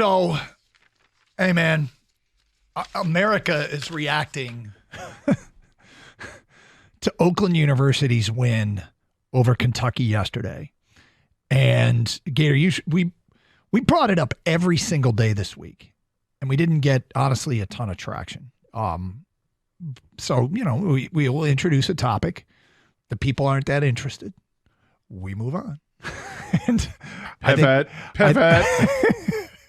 So, hey, man, America is reacting to Oakland University's win over Kentucky yesterday. And, Gator, we brought it up every single day this week, and we didn't get, honestly, a ton of traction. So, we will introduce a topic. The people aren't that interested. We move on. And pivot.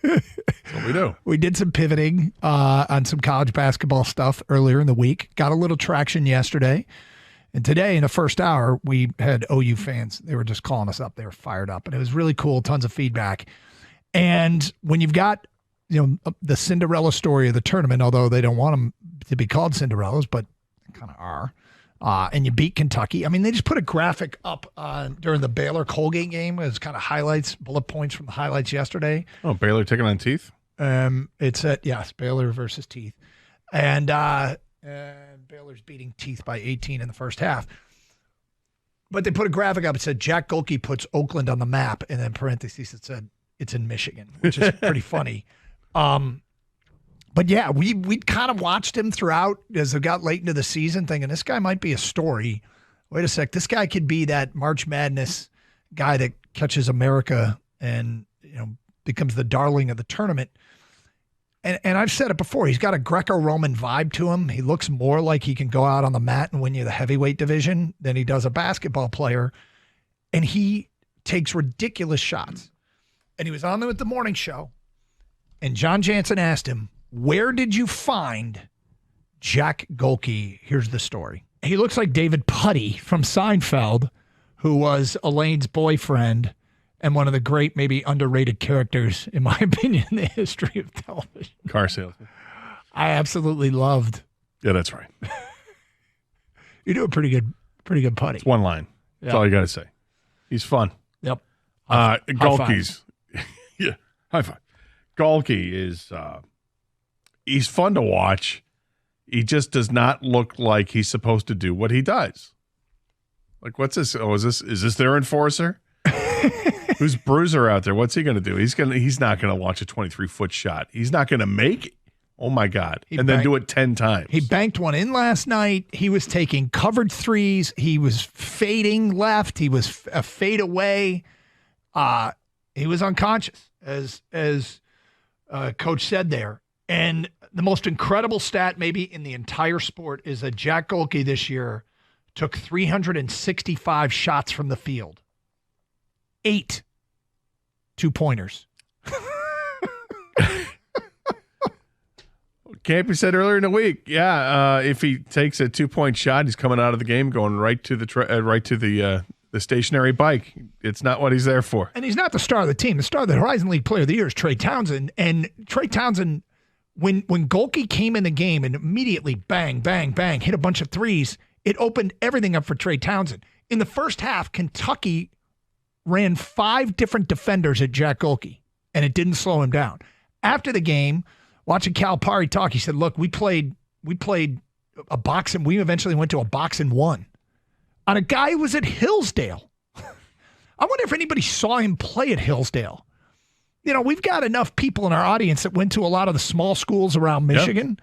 That's what we do. We did some pivoting on some college basketball stuff earlier in the week. Got a little traction yesterday. And today in the first hour, we had OU fans. They were just calling us up. They were fired up. And it was really cool. Tons of feedback. And when you've got, the Cinderella story of the tournament, although they don't want them to be called Cinderellas, but they kind of are. And you beat Kentucky. I mean, they just put a graphic up during the Baylor-Colgate game as kind of highlights, bullet points from the highlights yesterday. Oh, Baylor taking on Teeth? It's Baylor versus Teeth. And Baylor's beating Teeth by 18 in the first half. But they put a graphic up. It said, Jack Gohlke puts Oakland on the map. And then parentheses, it said, it's in Michigan, which is pretty funny. But yeah, we kind of watched him throughout as it got late into the season, thinking this guy might be a story. Wait a sec, this guy could be that March Madness guy that catches America and becomes the darling of the tournament. And I've said it before, he's got a Greco-Roman vibe to him. He looks more like he can go out on the mat and win you the heavyweight division than he does a basketball player. And he takes ridiculous shots. And he was on with the morning show, and John Jansen asked him, where did you find Jack Gohlke? Here's the story. He looks like David Putty from Seinfeld, who was Elaine's boyfriend and one of the great, maybe underrated characters, in my opinion, in the history of television. Car salesman. I absolutely loved. Yeah, that's right. You do a pretty good Putty. It's one line. That's all you got to say. He's fun. Yep. Gohlke's. Yeah. High five. Gohlke is... he's fun to watch. He just does not look like he's supposed to do what he does. Like, what's this? Oh, is this their enforcer? Who's Bruiser out there? What's he going to do? He's not going to launch a 23-foot shot. He's not going to make it. Oh my God. Then do it 10 times. He banked one in last night. He was taking covered threes. He was fading left. He was a fade away. He was unconscious, as Coach said there. And the most incredible stat maybe in the entire sport is that Jack Gohlke this year took 365 shots from the field. 8 2-pointers. Campy said earlier in the week, if he takes a 2-point shot, he's coming out of the game going right to the stationary bike. It's not what he's there for. And he's not the star of the team. The star of the Horizon League Player of the Year is Trey Townsend. And Trey Townsend, when Gohlke came in the game and immediately bang, bang, bang, hit a bunch of threes, it opened everything up for Trey Townsend. In the first half, Kentucky ran 5 different defenders at Jack Gohlke, and it didn't slow him down. After the game, watching Calipari talk, he said, look, we played a box, and we eventually went to a box and won on a guy who was at Hillsdale. I wonder if anybody saw him play at Hillsdale. We've got enough people in our audience that went to a lot of the small schools around Michigan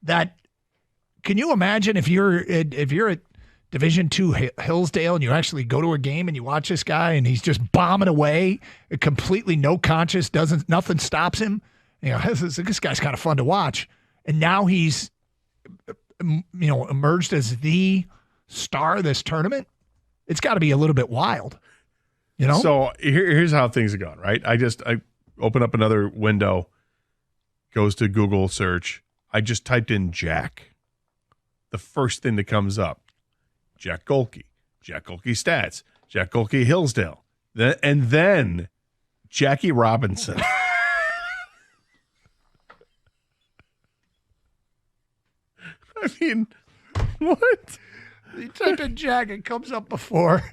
that, can you imagine if you're at Division II Hillsdale and you actually go to a game and you watch this guy and he's just bombing away, completely no conscious, nothing stops him. This guy's kind of fun to watch. And now he's, emerged as the star of this tournament. It's got to be a little bit wild, So here's how things are going, right? I open up another window, goes to Google search. I just typed in Jack. The first thing that comes up, Jack Gohlke stats, Jack Gohlke Hillsdale, and then Jackie Robinson. I mean, what? You type in Jack, it comes up before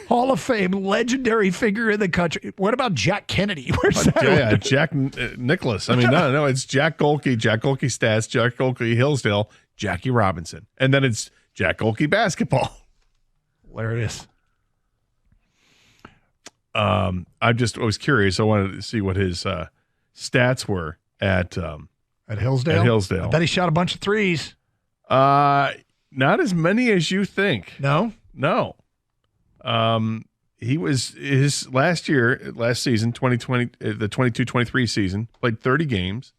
Hall of Fame, legendary figure in the country. What about Jack Kennedy? Where's that? Yeah, Jack Nicholas. I mean, no, it's Jack Gohlke stats, Jack Gohlke Hillsdale, Jackie Robinson. And then it's Jack Gohlke basketball. Hilarious. I was curious. I wanted to see what his stats were at Hillsdale? At Hillsdale. I bet he shot a bunch of threes. Not as many as you think. No? No. He was his last season, 2020, the 22-23 season, played 30 games.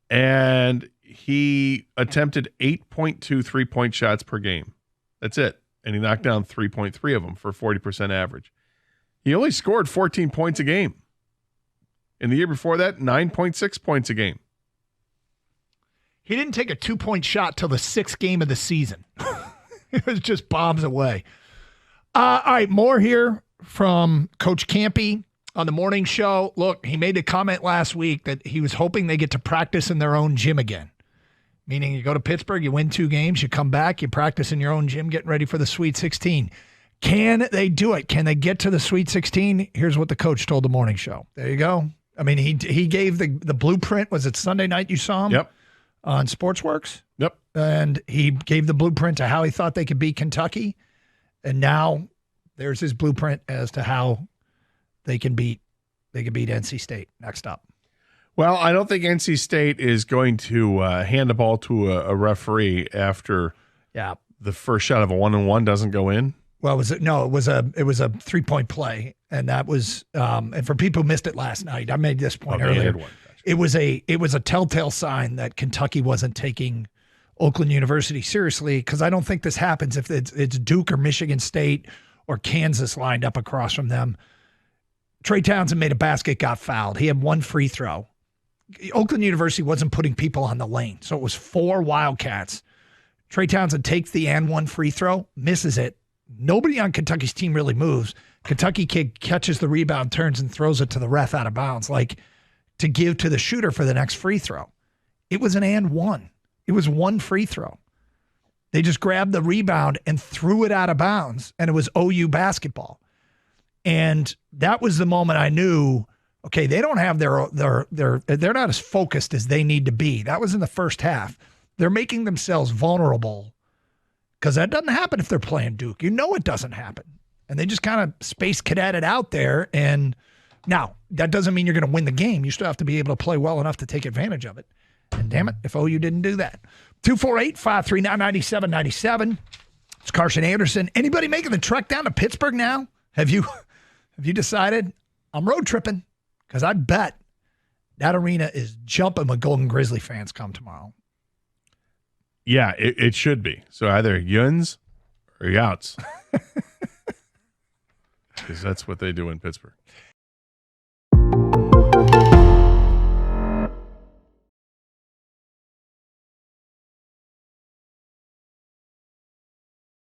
And he attempted 8.2 3-point shots per game. That's it. And he knocked down 3.3 of them for 40% average. He only scored 14 points a game. In the year before that, 9.6 points a game. He didn't take a 2-point shot till the 6th game of the season. It was just bombs away. All right, more here from Coach Campy on the morning show. Look, he made a comment last week that he was hoping they get to practice in their own gym again. Meaning you go to Pittsburgh, you win 2 games, you come back, you practice in your own gym, getting ready for the Sweet 16. Can they do it? Can they get to the Sweet 16? Here's what the coach told the morning show. There you go. I mean, he gave the blueprint. Was it Sunday night you saw him? Yep. On Sportsworks? Yep. And he gave the blueprint to how he thought they could beat Kentucky. And now there's his blueprint as to how they can beat NC State. Next up. Well, I don't think NC State is going to hand the ball to a referee after the first shot of a 1-on-1 doesn't go in. Well, it was a 3-point play, and that was and for people who missed it last night, I made this point earlier. Gotcha. It was a telltale sign that Kentucky wasn't taking Oakland University seriously, because I don't think this happens if it's Duke or Michigan State or Kansas lined up across from them. Trey Townsend made a basket, got fouled. He had 1 free throw. Oakland University wasn't putting people on the lane, so it was 4 Wildcats. Trey Townsend takes the and 1 free throw, misses it. Nobody on Kentucky's team really moves. Kentucky kid catches the rebound, turns and throws it to the ref out of bounds, like to give to the shooter for the next free throw. It was an and 1. It was 1 free throw. They just grabbed the rebound and threw it out of bounds, and it was OU basketball. And that was the moment I knew, okay, they don't have they're not as focused as they need to be. That was in the first half. They're making themselves vulnerable, because that doesn't happen if they're playing Duke. You know it doesn't happen. And they just kind of space cadetted out there. And now, that doesn't mean you're going to win the game. You still have to be able to play well enough to take advantage of it. And damn it, if OU didn't do that. 248-539-9797. It's Carson Anderson. Anybody making the trek down to Pittsburgh now? Have you decided? I'm road tripping, because I bet that arena is jumping when Golden Grizzly fans come tomorrow. Yeah, it should be. So either yuns or youts. Because that's what they do in Pittsburgh.